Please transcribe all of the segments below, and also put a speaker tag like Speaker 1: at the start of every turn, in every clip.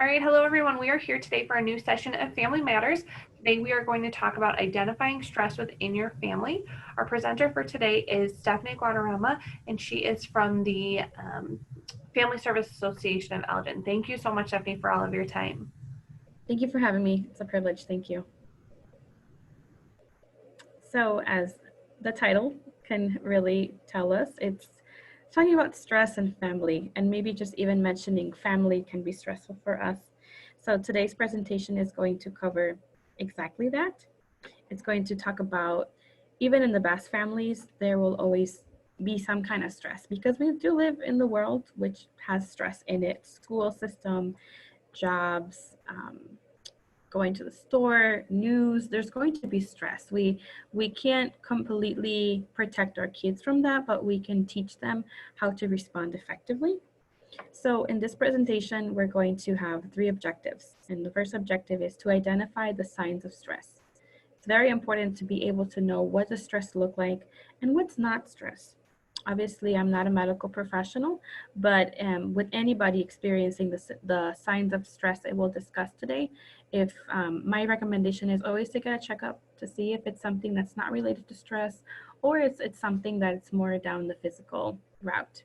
Speaker 1: All right, hello everyone. We are here today for a new session of Family Matters. Today we are going to talk about identifying stress within your family. Our presenter for today is Stephanie Guadarrama, and she is from the Family Service Association of Elgin. Thank you so much, Stephanie, for all of your time.
Speaker 2: Thank you for having me. It's a privilege. Thank you. So as the title can really tell us, it's talking about stress and family, and maybe just even mentioning family can be stressful for us. So today's presentation is going to cover exactly that. It's going to talk about, even in the best families, there will always be some kind of stress because we do live in the world which has stress in it. School system, jobs, going to the store, news, there's going to be stress. We can't completely protect our kids from that, but we can teach them how to respond effectively. So in this presentation, we're going to have 3 objectives. And the first objective is to identify the signs of stress. It's very important to be able to know what does stress look like and what's not stress. Obviously, I'm not a medical professional, but with anybody experiencing the signs of stress I will discuss today, if my recommendation is always to get a checkup to see if it's something that's not related to stress or it's something that's more down the physical route.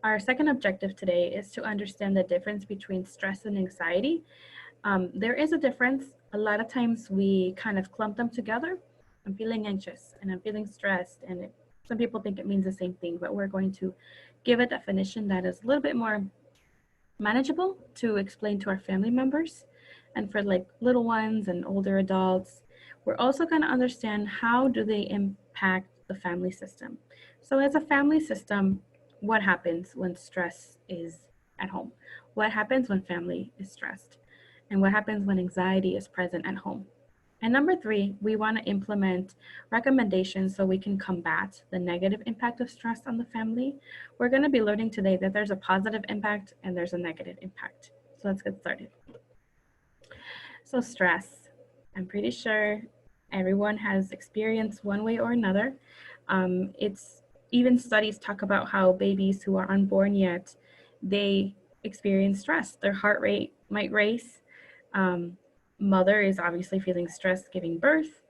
Speaker 2: Our second objective today is to understand the difference between stress and anxiety. There is a difference. A lot of times we kind of clump them together. I'm feeling anxious and I'm feeling stressed, and some people think it means the same thing, but we're going to give a definition that is a little bit more manageable to explain to our family members. And for like little ones and older adults, we're also going to understand how do they impact the family system. So as a family system, what happens when stress is at home? What happens when family is stressed? And what happens when anxiety is present at home? And number 3, we want to implement recommendations so we can combat the negative impact of stress on the family. We're going to be learning today that there's a positive impact and there's a negative impact. So let's get started. So stress, I'm pretty sure everyone has experienced one way or another. It's even studies talk about how babies who are unborn yet, they experience stress. Their heart rate might race. Mother is obviously feeling stressed giving birth,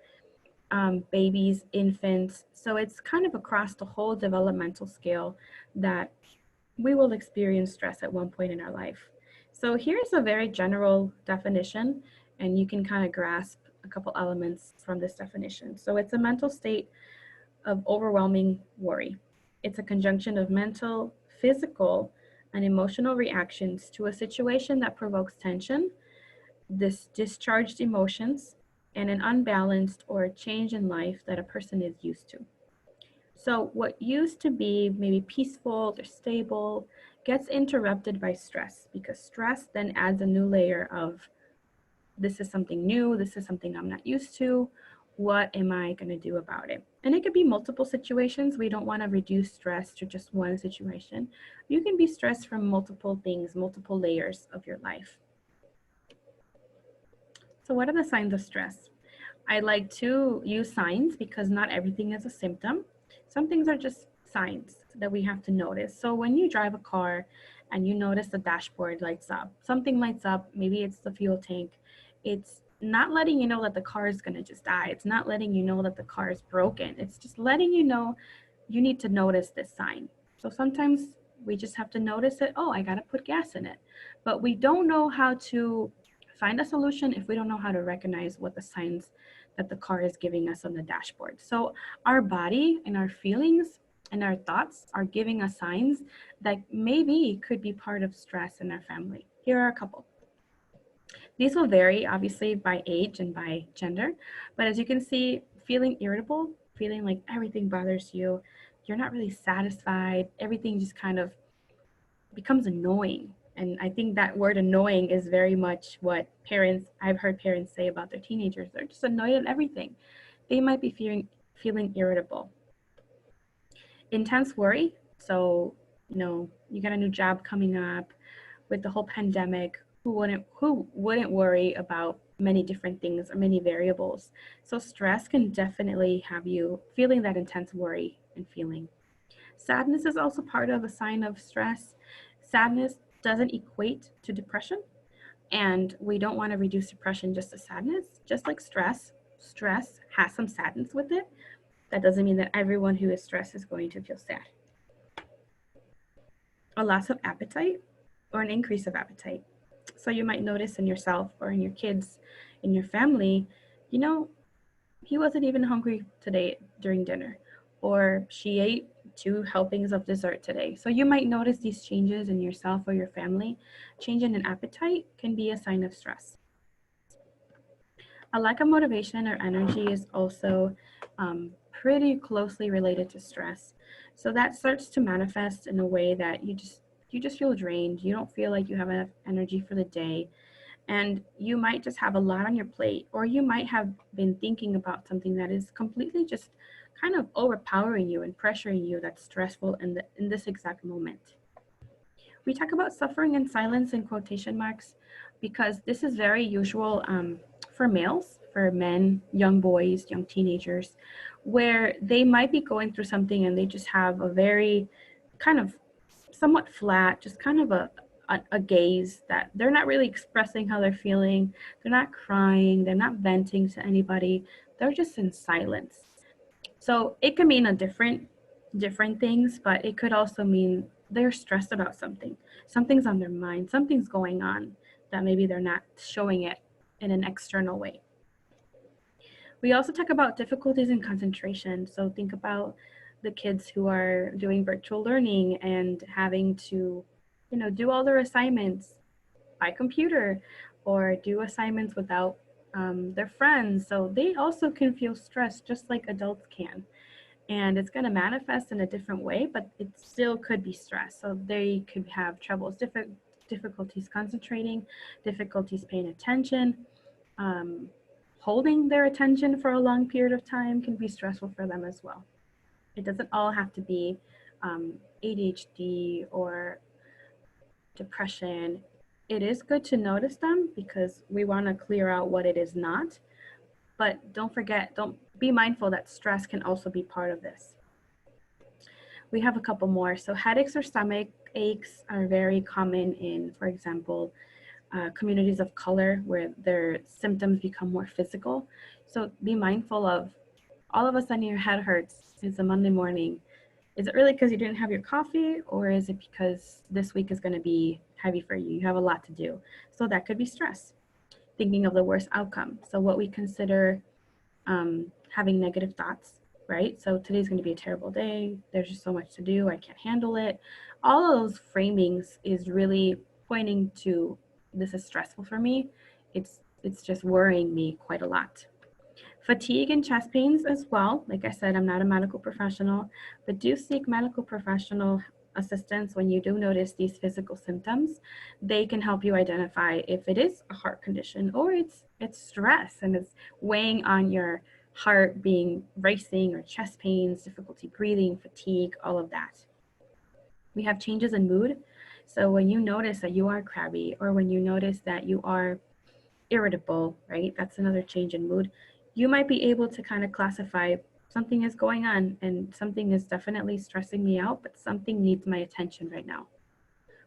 Speaker 2: babies, infants. So it's kind of across the whole developmental scale that we will experience stress at one point in our life. So here's a very general definition, and you can kind of grasp a couple elements from this definition. So it's a mental state of overwhelming worry. It's a conjunction of mental, physical, and emotional reactions to a situation that provokes tension, discharged emotions, and an unbalanced or a change in life that a person is used to. So what used to be maybe peaceful or stable gets interrupted by stress, because stress then adds a new layer of, this is something new, this is something I'm not used to, what am I going to do about it? And it could be multiple situations. We don't want to reduce stress to just one situation. You can be stressed from multiple things, multiple layers of your life. So what are the signs of stress? I like to use signs because not everything is a symptom. Some things are just signs that we have to notice. So when you drive a car and you notice the dashboard lights up, something lights up, maybe it's the fuel tank. It's not letting you know that the car is going to just die. It's not letting you know that the car is broken. It's just letting you know you need to notice this sign. So sometimes we just have to notice it. Oh, I got to put gas in it. But we don't know how to find a solution if we don't know how to recognize what the signs that the car is giving us on the dashboard. So our body and our feelings and our thoughts are giving us signs that maybe could be part of stress in our family. Here are a couple. These will vary obviously by age and by gender, but as you can see, feeling irritable, feeling like everything bothers you, you're not really satisfied, everything just kind of becomes annoying. And I think that word annoying is very much what I've heard parents say about their teenagers. They're just annoyed at everything. They might be feeling irritable. Intense worry. So, you got a new job coming up with the whole pandemic. Who wouldn't worry about many different things or many variables? So stress can definitely have you feeling that intense worry and feeling. Sadness is also part of a sign of stress. Sadness doesn't equate to depression, And we don't want to reduce depression just to sadness, just like stress. Stress has some sadness with it. That doesn't mean that everyone who is stressed is going to feel sad. A loss of appetite or an increase of appetite. So you might notice in yourself or in your kids, in your family, you know, he wasn't even hungry today during dinner, or she ate 2 helpings of dessert today. So you might notice these changes in yourself or your family. Change in an appetite can be a sign of stress. A lack of motivation or energy is also pretty closely related to stress. So that starts to manifest in a way that you just feel drained. You don't feel like you have enough energy for the day, and you might just have a lot on your plate, or you might have been thinking about something that is completely just kind of overpowering you and pressuring you, that's stressful in this exact moment. We talk about suffering in silence in quotation marks because this is very usual for males, for men, young boys, young teenagers, where they might be going through something and they just have a very kind of somewhat flat, just kind of a gaze that they're not really expressing how they're feeling. They're not crying. They're not venting to anybody. They're just in silence. So it could mean a different things, but it could also mean they're stressed about something. Something's on their mind. Something's going on that maybe they're not showing it in an external way. We also talk about difficulties in concentration. So think about the kids who are doing virtual learning and having to, do all their assignments by computer or do assignments without their friends. So they also can feel stressed just like adults can. And it's going to manifest in a different way, but it still could be stress. So they could have troubles, difficulties concentrating, difficulties paying attention, um, holding their attention for a long period of time can be stressful for them as well. It doesn't all have to be ADHD or depression. It is good to notice them because we want to clear out what it is not. But don't be mindful that stress can also be part of this. We have a couple more. So headaches or stomach aches are very common in, for example, communities of color where their symptoms become more physical. So be mindful of all of a sudden your head hurts. It's a Monday morning. Is it really because you didn't have your coffee, or is it because this week is going to be heavy for you? You have a lot to do. So that could be stress, thinking of the worst outcome. So what we consider having negative thoughts, right? So today's going to be a terrible day. There's just so much to do. I can't handle it. All of those framings is really pointing to this is stressful for me. It's just worrying me quite a lot. Fatigue and chest pains as well. Like I said, I'm not a medical professional, but do seek medical professional assistance when you do notice these physical symptoms. They can help you identify if it is a heart condition or it's stress and it's weighing on your heart, being racing, or chest pains, difficulty breathing, fatigue, all of that. We have changes in mood. So when you notice that you are crabby, or when you notice that you are irritable, right? That's another change in mood. You might be able to kind of classify something is going on and something is definitely stressing me out, but something needs my attention right now.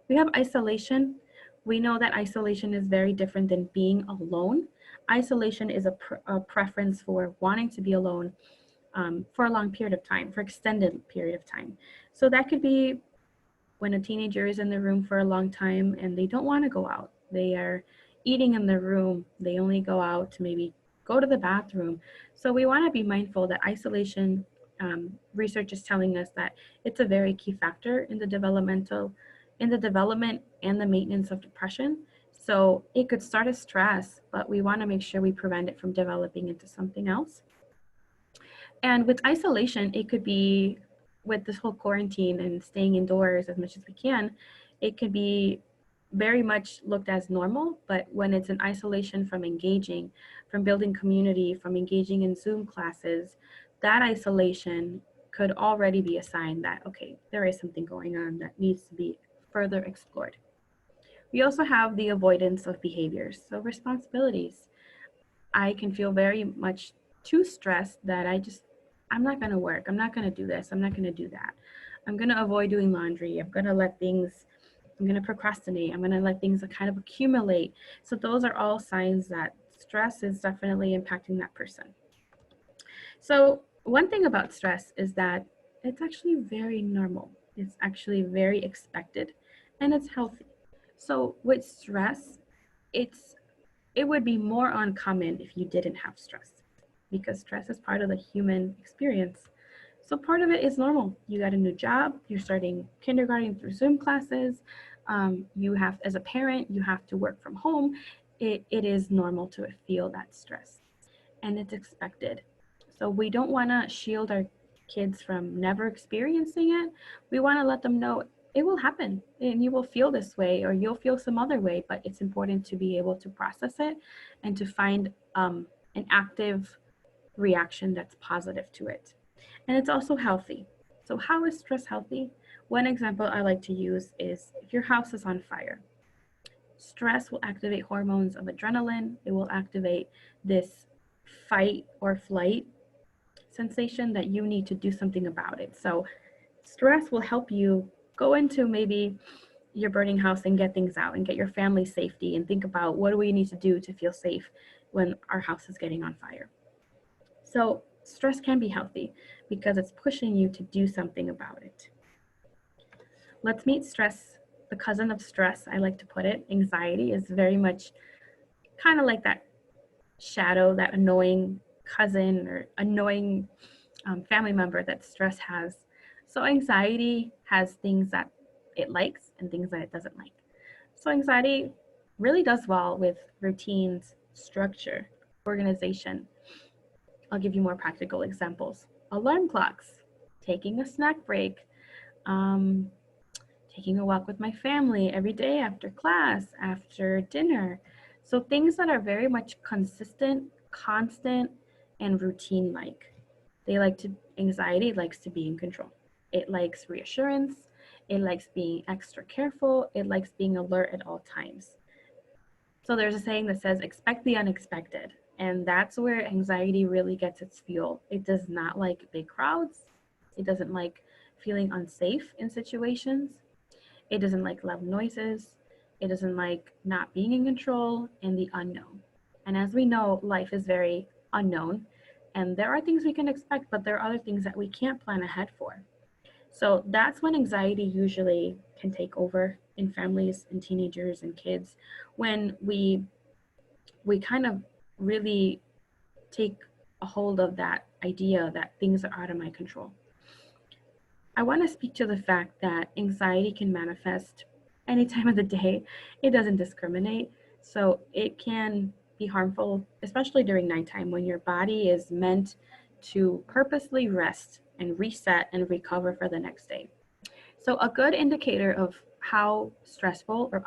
Speaker 2: We have isolation. We know that isolation is very different than being alone. Isolation is a preference for wanting to be alone for a long period of time, for extended period of time. So that could be when a teenager is in the room for a long time and they don't want to go out. They are eating in their room. They only go out to maybe go to the bathroom. So we want to be mindful that isolation, research is telling us that it's a very key factor in the development and the maintenance of depression. So it could start as stress, but we want to make sure we prevent it from developing into something else. And with isolation, it could be with this whole quarantine and staying indoors as much as we can, it could be very much looked as normal. But when it's in isolation from engaging, from building community, from engaging in Zoom classes, that isolation could already be a sign that, okay, there is something going on that needs to be further explored. We also have the avoidance of behaviors, so responsibilities. I can feel very much too stressed that I'm not going to work. I'm not going to do this. I'm not going to do that. I'm going to avoid doing laundry. I'm going to let things I'm going to procrastinate. I'm going to let things kind of accumulate. So those are all signs that stress is definitely impacting that person. So one thing about stress is that it's actually very normal. It's actually very expected and it's healthy. So with stress, it would be more uncommon if you didn't have stress because stress is part of the human experience. So part of it is normal. You got a new job, you're starting kindergarten through Zoom classes. You have, as a parent, you have to work from home. It is normal to feel that stress and it's expected. So we don't want to shield our kids from never experiencing it. We want to let them know it will happen and you will feel this way or you'll feel some other way, but it's important to be able to process it and to find an active reaction that's positive to it. And it's also healthy. So, how is stress healthy? One example I like to use is if your house is on fire, stress will activate hormones of adrenaline, it will activate this fight or flight sensation that you need to do something about it. So, stress will help you go into maybe your burning house and get things out and get your family's safety and think about what do we need to do to feel safe when our house is getting on fire. So, stress can be healthy because it's pushing you to do something about it. Let's meet stress, the cousin of stress, I like to put it. Anxiety is very much kind of like that shadow, that annoying cousin or annoying family member that stress has. So, anxiety has things that it likes and things that it doesn't like. So, anxiety really does well with routines, structure, organization. I'll give you more practical examples. Alarm clocks, taking a snack break, um, taking a walk with my family every day after class, after dinner. So things that are very much consistent, constant, and routine like. Anxiety likes to be in control. It likes reassurance. It likes being extra careful. It likes being alert at all times. So there's a saying that says, expect the unexpected. And that's where anxiety really gets its fuel. It does not like big crowds. It doesn't like feeling unsafe in situations. It doesn't like loud noises. It doesn't like not being in control and the unknown. And as we know, life is very unknown. And there are things we can expect, but there are other things that we can't plan ahead for. So that's when anxiety usually can take over in families and teenagers and kids when we kind of really take a hold of that idea that things are out of my control. I want to speak to the fact that anxiety can manifest any time of the day. It doesn't discriminate. So it can be harmful, especially during nighttime when your body is meant to purposely rest and reset and recover for the next day. So a good indicator of how stressful or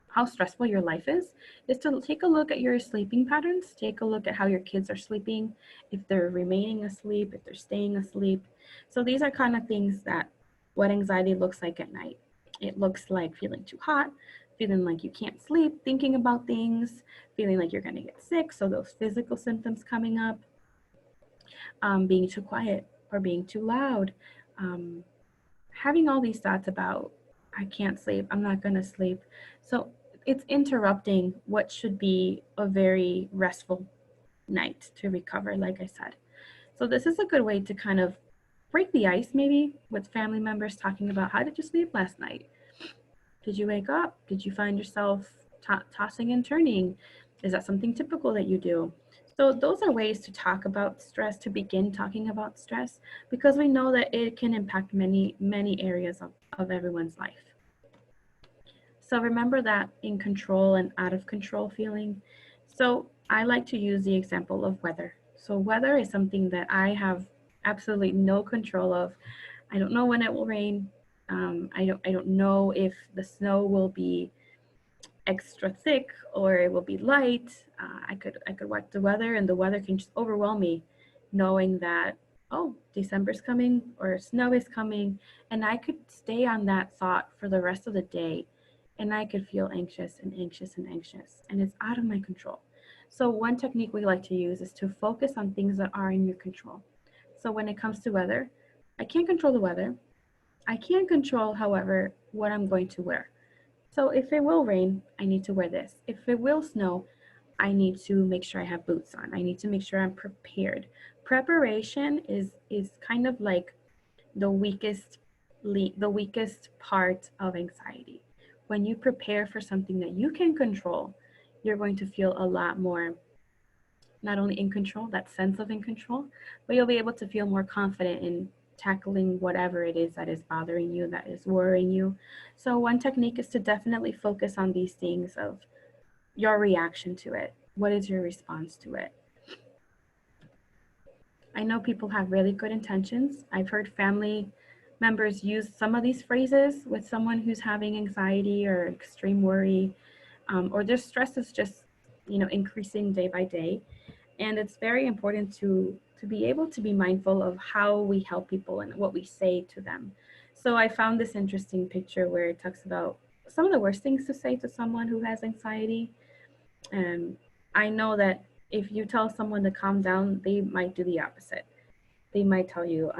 Speaker 2: how stressful your life is to take a look at your sleeping patterns, take a look at how your kids are sleeping, if they're remaining asleep, if they're staying asleep. So these are kind of things that what anxiety looks like at night. It looks like feeling too hot, feeling like you can't sleep, thinking about things, feeling like you're going to get sick. So those physical symptoms coming up, being too quiet or being too loud, um, having all these thoughts about, I can't sleep, I'm not going to sleep. So it's interrupting what should be a very restful night to recover, like I said. So this is a good way to kind of break the ice, maybe with family members talking about, how did you sleep last night? Did you wake up? Did you find yourself tossing and turning? Is that something typical that you do? So those are ways to talk about stress, to begin talking about stress, because we know that it can impact many, many areas of everyone's life. So remember that in control and out of control feeling. So I like to use the example of weather. So weather is something that I have absolutely no control of. I don't know when it will rain. I don't know if the snow will be extra thick or it will be light. I could watch the weather and the weather can just overwhelm me, knowing that, oh, December's coming or snow is coming, and I could stay on that thought for the rest of the day, and I could feel anxious and anxious and anxious, and it's out of my control. So one technique we like to use is to focus on things that are in your control. So when it comes to weather, I can't control the weather. I can control, however, what I'm going to wear. So if it will rain, I need to wear this. If it will snow, I need to make sure I have boots on. I need to make sure I'm prepared. Preparation is kind of like the weakest part of anxiety. When you prepare for something that you can control, you're going to feel a lot more not only in control, that sense of in control, but you'll be able to feel more confident in tackling whatever it is that is bothering you, that is worrying you. So one technique is to definitely focus on these things of your reaction to it. What is your response to it? I know people have really good intentions. I've heard family members use some of these phrases with someone who's having anxiety or extreme worry, or their stress is just, increasing day by day. And it's very important to be able to be mindful of how we help people and what we say to them. So I found this interesting picture where it talks about some of the worst things to say to someone who has anxiety. And I know that if you tell someone to calm down, they might do the opposite. They might tell you,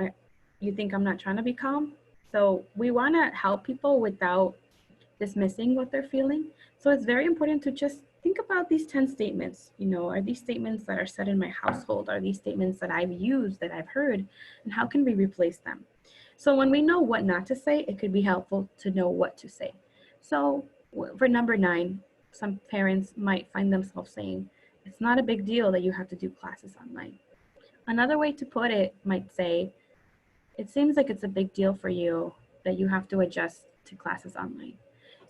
Speaker 2: you think I'm not trying to be calm? So we want to help people without dismissing what they're feeling. So it's very important to just think about these 10 statements. Are these statements that are said in my household? Are these statements that I've used, that I've heard? And how can we replace them? So when we know what not to say, it could be helpful to know what to say. So for number 9, some parents might find themselves saying, it's not a big deal that you have to do classes online. Another way to put it might say, it seems like it's a big deal for you that you have to adjust to classes online.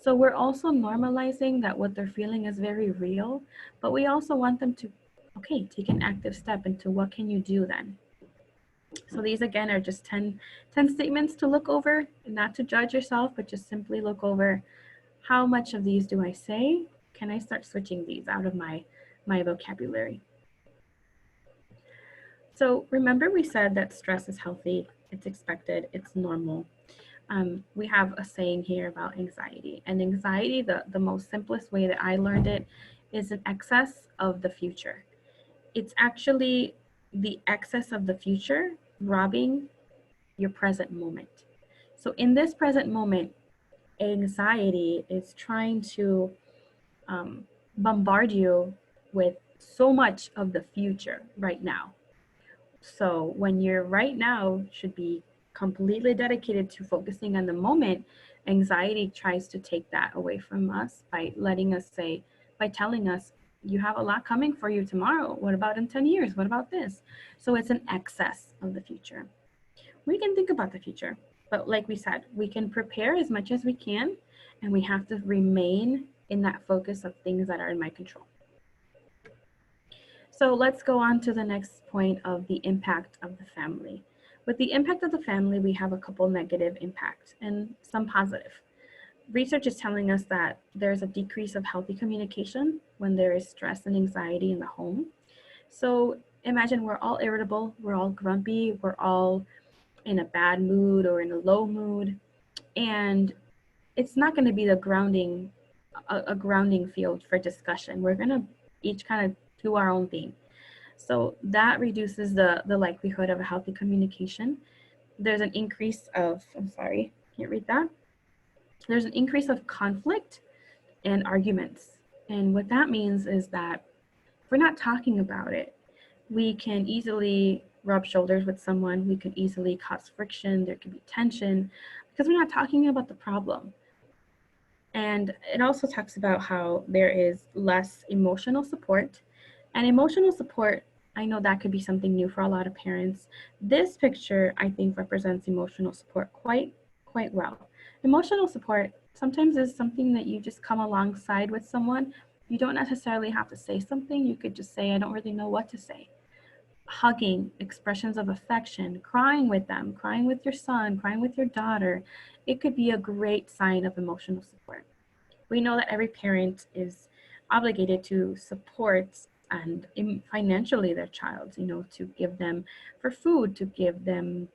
Speaker 2: So we're also normalizing that what they're feeling is very real, but we also want them to, okay, take an active step into what can you do then? So these again are just 10 statements to look over, not to judge yourself, but just simply look over how much of these do I say? Can I start switching these out of my vocabulary? So remember we said that stress is healthy, it's expected, it's normal. We have a saying here about anxiety. And anxiety, the most simplest way that I learned it, is an excess of the future. It's actually the excess of the future robbing your present moment. So in this present moment, anxiety is trying to um, bombard you with so much of the future right now. So when you're right now should be completely dedicated to focusing on the moment, anxiety tries to take that away from us by by telling us, you have a lot coming for you tomorrow. What about in 10 years? What about this? So it's an excess of the future. We can think about the future, but like we said, we can prepare as much as we can, and we have to remain in that focus of things that are in my control. So let's go on to the next point of the impact of the family. With the impact of the family, we have a couple negative impacts and some positive. Research is telling us that there's a decrease of healthy communication when there is stress and anxiety in the home. So imagine we're all irritable, we're all grumpy, we're all in a bad mood or in a low mood, and it's not going to be a grounding field for discussion. We're going to each kind of do our own thing. So that reduces the likelihood of a healthy communication. There's an increase of, I'm sorry, can't read that. There's an increase of conflict and arguments. And what that means is that if we're not talking about it, we can easily rub shoulders with someone. We can easily cause friction. There could be tension because we're not talking about the problem. And it also talks about how there is less emotional support. And emotional support, I know that could be something new for a lot of parents. This picture, I think, represents emotional support quite well. Emotional support sometimes is something that you just come alongside with someone. You don't necessarily have to say something. You could just say, I don't really know what to say. Hugging, expressions of affection, crying with them, crying with your son, crying with your daughter. It could be a great sign of emotional support. We know that every parent is obligated to support and financially their child, to give them for food, to give them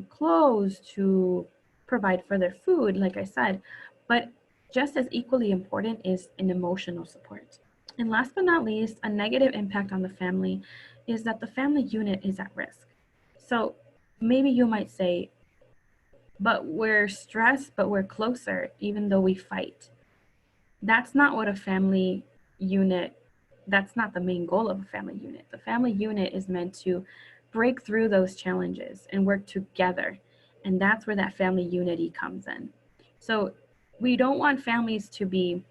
Speaker 2: clothes, to provide for their food, like I said. But just as equally important is an emotional support. And last but not least, a negative impact on the family is that the family unit is at risk. So maybe you might say, but we're stressed, but we're closer, even though we fight. That's not what a family unit, that's not the main goal of a family unit. The family unit is meant to break through those challenges and work together. And that's where that family unity comes in. So we don't want families to be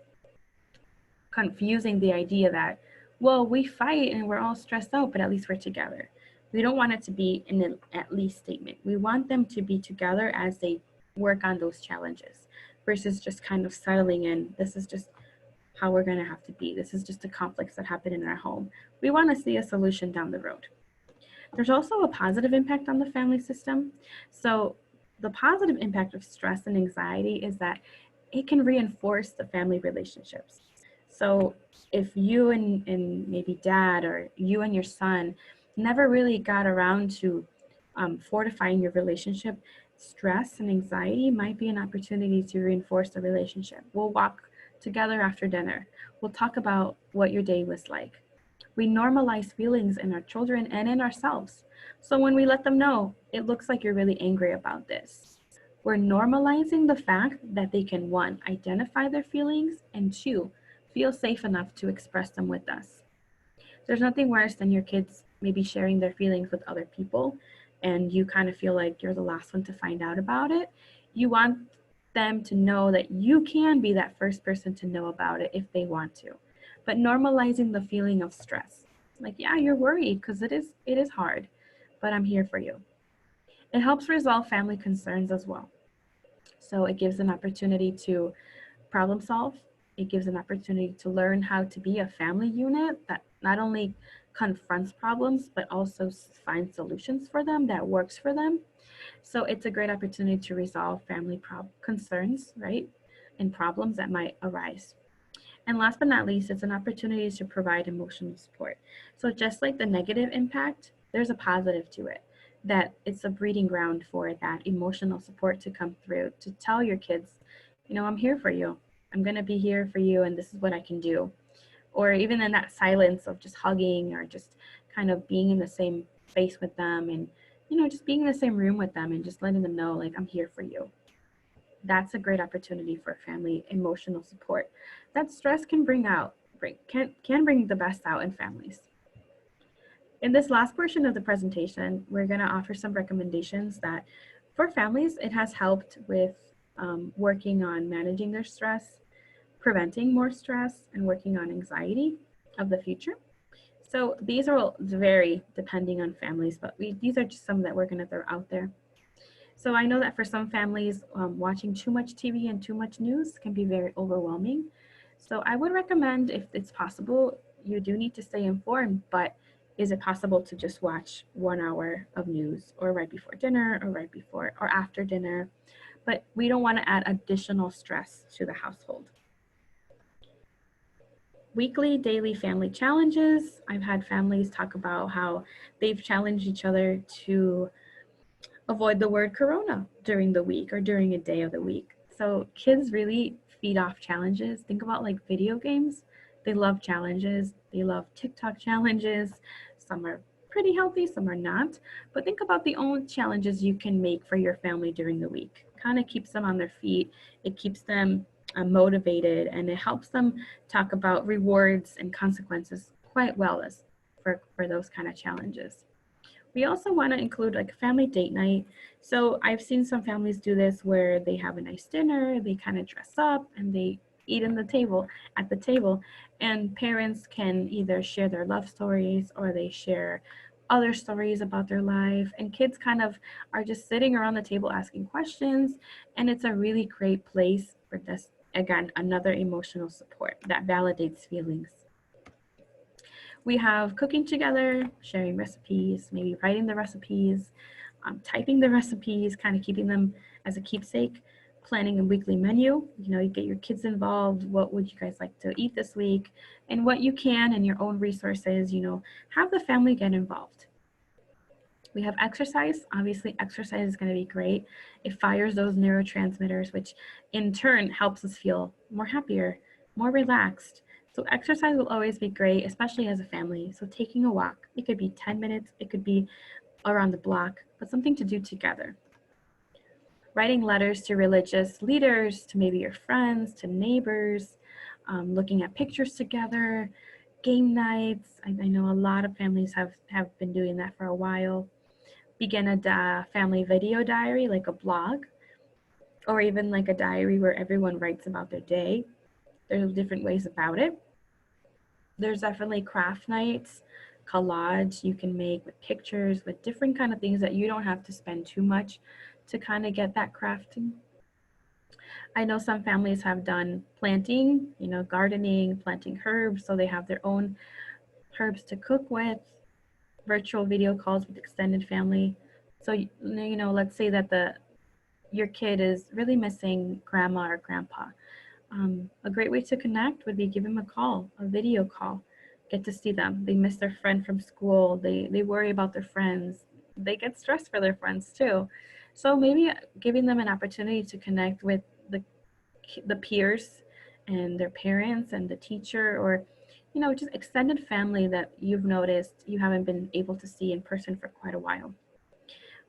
Speaker 2: confusing the idea that, well, we fight and we're all stressed out, but at least we're together. We don't want it to be an at least statement. We want them to be together as they work on those challenges versus just kind of settling in. This is just how we're going to have to be. This is just the conflicts that happen in our home. We want to see a solution down the road. There's also a positive impact on the family system. So, the positive impact of stress and anxiety is that it can reinforce the family relationships. So, if you and maybe dad or you and your son never really got around to fortifying your relationship, stress and anxiety might be an opportunity to reinforce the relationship. We'll walk together after dinner. We'll talk about what your day was like. We normalize feelings in our children and in ourselves. So when we let them know, it looks like you're really angry about this, we're normalizing the fact that they can, one, identify their feelings, and two, feel safe enough to express them with us. There's nothing worse than your kids maybe sharing their feelings with other people and you kind of feel like you're the last one to find out about it. You want them to know that you can be that first person to know about it if they want to. But normalizing the feeling of stress. Like, yeah, you're worried because it is hard, but I'm here for you. It helps resolve family concerns as well. So it gives an opportunity to problem solve. It gives an opportunity to learn how to be a family unit that not only confronts problems, but also finds solutions for them that works for them. So it's a great opportunity to resolve family concerns, right? And problems that might arise. And last but not least, it's an opportunity to provide emotional support. So just like the negative impact, there's a positive to it, that it's a breeding ground for that emotional support to come through, to tell your kids, I'm here for you. I'm going to be here for you, and this is what I can do. Or even in that silence of just hugging or just kind of being in the same space with them and, just being in the same room with them and just letting them know, like, I'm here for you. That's a great opportunity for family emotional support that stress can can bring the best out in families. In this last portion of the presentation, we're going to offer some recommendations that for families, it has helped with working on managing their stress, preventing more stress, and working on anxiety of the future. So these are all vary depending on families, but these are just some that we're going to throw out there. So I know that for some families, watching too much TV and too much news can be very overwhelming. So I would recommend, if it's possible, you do need to stay informed, but is it possible to just watch 1 hour of news or right before dinner or right before or after dinner? But we don't want to add additional stress to the household. Weekly, daily family challenges. I've had families talk about how they've challenged each other to avoid the word corona during the week or during a day of the week. So kids really feed off challenges. Think about like video games. They love challenges. They love TikTok challenges. Some are pretty healthy, some are not. But think about the own challenges you can make for your family during the week. Kind of keeps them on their feet. It keeps them motivated, and it helps them talk about rewards and consequences quite well as for those kind of challenges. We also want to include like a family date night. So I've seen some families do this where they have a nice dinner, they kind of dress up and they eat at the table, and parents can either share their love stories or they share other stories about their life, and kids kind of are just sitting around the table asking questions, and it's a really great place for this, again, another emotional support that validates feelings. We have cooking together, sharing recipes, maybe writing the recipes, typing the recipes, kind of keeping them as a keepsake, planning a weekly menu. You get your kids involved. What would you guys like to eat this week? And what you can and your own resources, have the family get involved. We have exercise. Obviously, exercise is going to be great. It fires those neurotransmitters, which in turn helps us feel more happier, more relaxed. So exercise will always be great, especially as a family. So taking a walk, it could be 10 minutes, it could be around the block, but something to do together. Writing letters to religious leaders, to maybe your friends, to neighbors, looking at pictures together, game nights. I know a lot of families have been doing that for a while. Begin a family video diary, like a blog, or even like a diary where everyone writes about their day. There's different ways about it. There's definitely craft nights, collage you can make with pictures, with different kind of things that you don't have to spend too much to kind of get that crafting. I know some families have done planting, gardening, planting herbs, so they have their own herbs to cook with, virtual video calls with extended family. So, let's say that your kid is really missing grandma or grandpa. A great way to connect would be give them a call, a video call. Get to see them. They miss their friend from school. They worry about their friends. They get stressed for their friends too. So maybe giving them an opportunity to connect with the peers and their parents and the teacher, or just extended family that you've noticed you haven't been able to see in person for quite a while.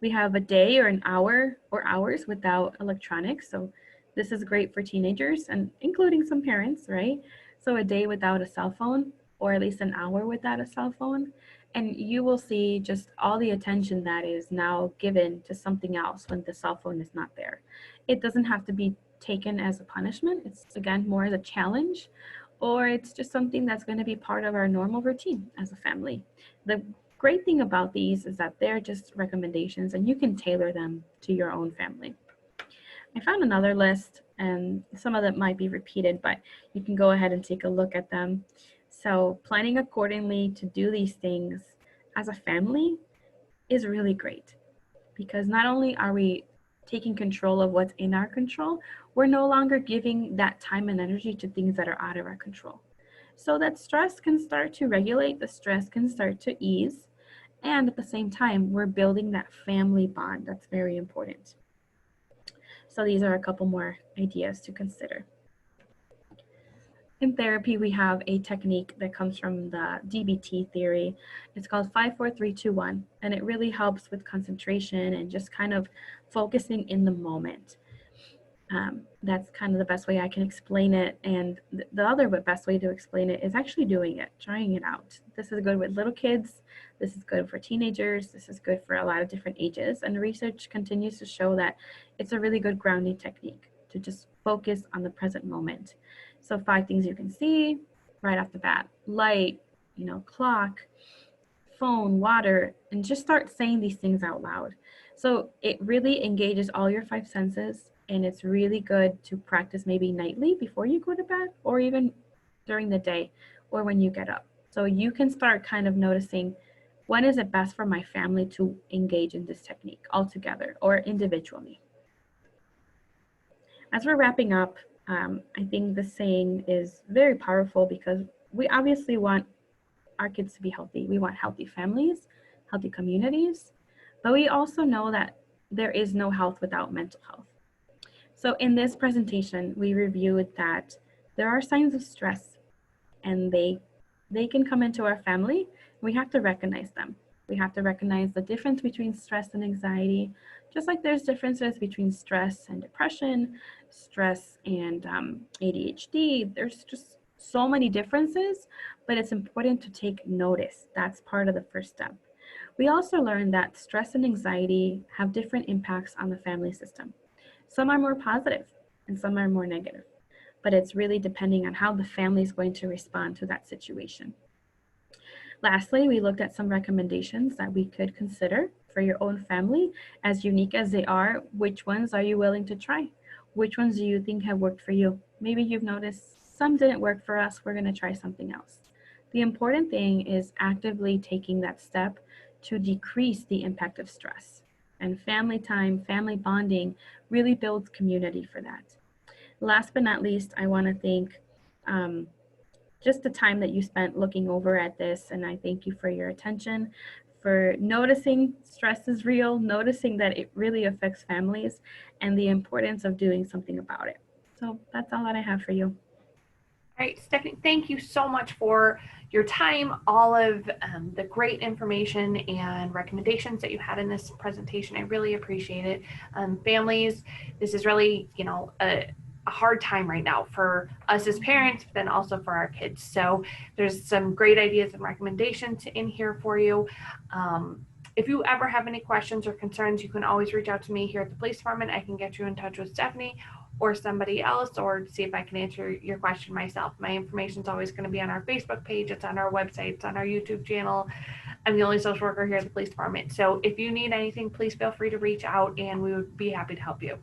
Speaker 2: We have a day or an hour or hours without electronics. So this is great for teenagers and including some parents, right? So a day without a cell phone, or at least an hour without a cell phone. And you will see just all the attention that is now given to something else when the cell phone is not there. It doesn't have to be taken as a punishment. It's again more as a challenge, or it's just something that's going to be part of our normal routine as a family. The great thing about these is that they're just recommendations and you can tailor them to your own family. I found another list, and some of them might be repeated, but you can go ahead and take a look at them. So planning accordingly to do these things as a family is really great, because not only are we taking control of what's in our control, we're no longer giving that time and energy to things that are out of our control. So that stress can start to regulate, the stress can start to ease, and at the same time, we're building that family bond. That's very important. So these are a couple more ideas to consider. In therapy, we have a technique that comes from the DBT theory. It's called 5-4-3-2-1, and it really helps with concentration and just kind of focusing in the moment. That's kind of the best way I can explain it. And the other best way to explain it is actually doing it, trying it out. This is good with little kids. This is good for teenagers. This is good for a lot of different ages. And research continues to show that it's a really good grounding technique to just focus on the present moment. So 5 things you can see right off the bat: light, clock, phone, water, and just start saying these things out loud. So it really engages all your 5 senses, and it's really good to practice maybe nightly before you go to bed, or even during the day or when you get up. So you can start kind of noticing, when is it best for my family to engage in this technique all together or individually. As we're wrapping up, I think the saying is very powerful, because we obviously want our kids to be healthy. We want healthy families, healthy communities, but we also know that there is no health without mental health. So in this presentation, we reviewed that there are signs of stress, and they can come into our family. We have to recognize them. We have to recognize the difference between stress and anxiety, just like there's differences between stress and depression, stress and ADHD. There's just so many differences, but it's important to take notice. That's part of the first step. We also learned that stress and anxiety have different impacts on the family system. Some are more positive and some are more negative, but it's really depending on how the family is going to respond to that situation. Lastly, we looked at some recommendations that we could consider for your own family. As unique as they are, which ones are you willing to try? Which ones do you think have worked for you? Maybe you've noticed some didn't work for us, we're going to try something else. The important thing is actively taking that step to decrease the impact of stress. And family time, family bonding really builds community for that. Last but not least, I want to thank just the time that you spent looking over at this, and I thank you for your attention, for noticing stress is real, noticing that it really affects families, and the importance of doing something about it. So that's all that I have for you.
Speaker 1: All right, Stephanie, thank you so much for your time, all of the great information and recommendations that you had in this presentation. I really appreciate it. Families, this is really, a hard time right now for us as parents, but then also for our kids. So there's some great ideas and recommendations in here for you. If you ever have any questions or concerns, you can always reach out to me here at the police department. I can get you in touch with Stephanie or somebody else, or see if I can answer your question myself. My information is always going to be on our Facebook page. It's on our website. It's on our YouTube channel. I'm the only social worker here at the police department. So if you need anything, please feel free to reach out and we would be happy to help you.